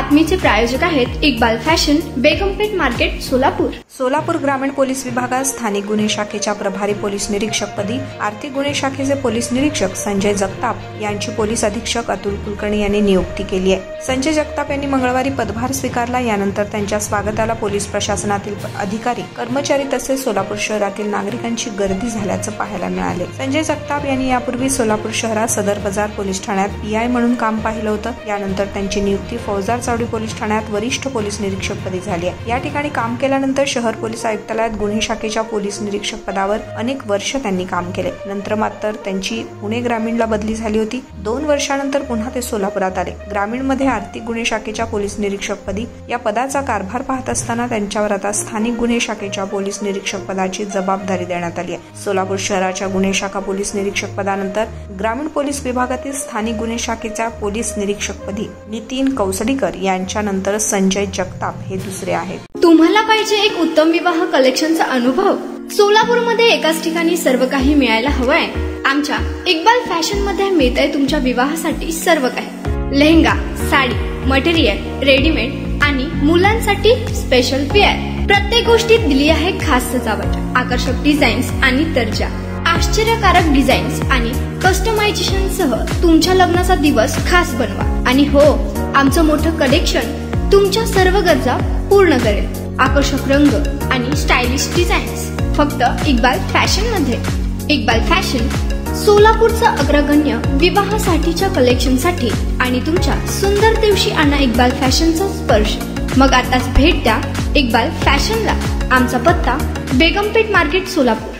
बातमीचे प्रायोजक आहेत Iqbal fashion, बेगमपेठ market, Solapur. Solapur ग्रामीण पोलीस विभागात स्थानिक गुन्हे शाखेच्या प्रभारी पोलीस निरीक्षकपदी आर्थिक गुन्हे शाखेचे पोलीस निरीक्षक संजय जगताप यांची पोलीस अधीक्षक अतुल कुलकर्णी यांनी नियुक्ती केली आहे। संजय जगताप यांनी मंगळवारी पदभार स्वीकारला। यानंतर त्यांच्या स्वागताला पोलीस प्रशासनातील अधिकारी, कर्मचारी तसेच सोलापूर शहरातील नागरिकांची गर्दी झाल्याचं पाहायला मिळाले। संजय जगताप यांनी यापूर्वी सोलापूर शहरात सदर बाजार पोलीस ठाण्यात पीआय म्हणून काम पाहिलं होतं। यानंतर त्यांची नियुक्ती फौजदार चावडी पोलीस ठाण्यात वरिष्ठ पोलीस निरीक्षकपदी झाली आहे। या ठिकाणी काम केल्यानंतर शहर पोलीस आयुक्तालयात गुन्हे शाखेच्या पोलीस निरीक्षक पदावर अनेक वर्ष त्यांनी काम केले। नंतर मात्र त्यांची पुणे ग्रामीणला बदली झाली होती। 2 वर्षानंतर पुन्हा ते सोलापुरात आले। ग्रामीणमध्ये आर्थिक गुन्हे शाखेच्या पोलीस निरीक्षकपदी या पदाचा कारभार पाहत असताना त्यांच्यावर आता स्थानिक गुन्हे शाखेच्या पोलीस निरीक्षक पदाची जबाबदारी देण्यात आली आहे। सोलापूर शहराच्या गुन्हे शाखा पोलीस निरीक्षक पदानंतर ग्रामीण पोलीस विभागातील स्थानिक गुन्हे शाखेच्या पोलीस निरीक्षकपदी नितीन कौसडीकर यांच्यानंतर संजय जगताप हे दुसरे आहेत। तुम्हाला पाहिजे एक उत्तम विवाह कलेक्शनचा अनुभव? सोलापूरमध्ये एकाच ठिकाणी सर्व काही मिळायला हवंय। आमच्या इक्बाल फॅशन मध्ये मिळतंय तुमच्या विवाहासाठी सर्व काही। लेहंगा, साडी, मटेरियल, रेडीमेड आणि मुलांसाठी स्पेशल वेअर। प्रत्येक गोष्टीत दिली आहे खास सजावट, आकर्षक डिझाईन्स आणि दर्जा, आश्चर्यकारक डिझाईन्स आणि कस्टमायझेशन सह तुमच्या लग्नाचा दिवस खास बनवा। आणि हो, आमचं मोठं कलेक्शन तुमच्या सर्व गरजा पूर्ण करेल। आकर्षक रंग आणि स्टायलिश डिझाईन्स फक्त इक्बाल फॅशन मध्ये। इक्बाल फॅशन सोलापूरचं अग्रगण्य विवाहासाठीच्या कलेक्शनसाठी आणि तुमच्या सुंदर दिवशी आणा इक्बाल फॅशनचा स्पर्श। मग आताच भेट द्या इक्बाल फॅशनला। आमचा पत्ता बेगमपेठ मार्केट, सोलापूर।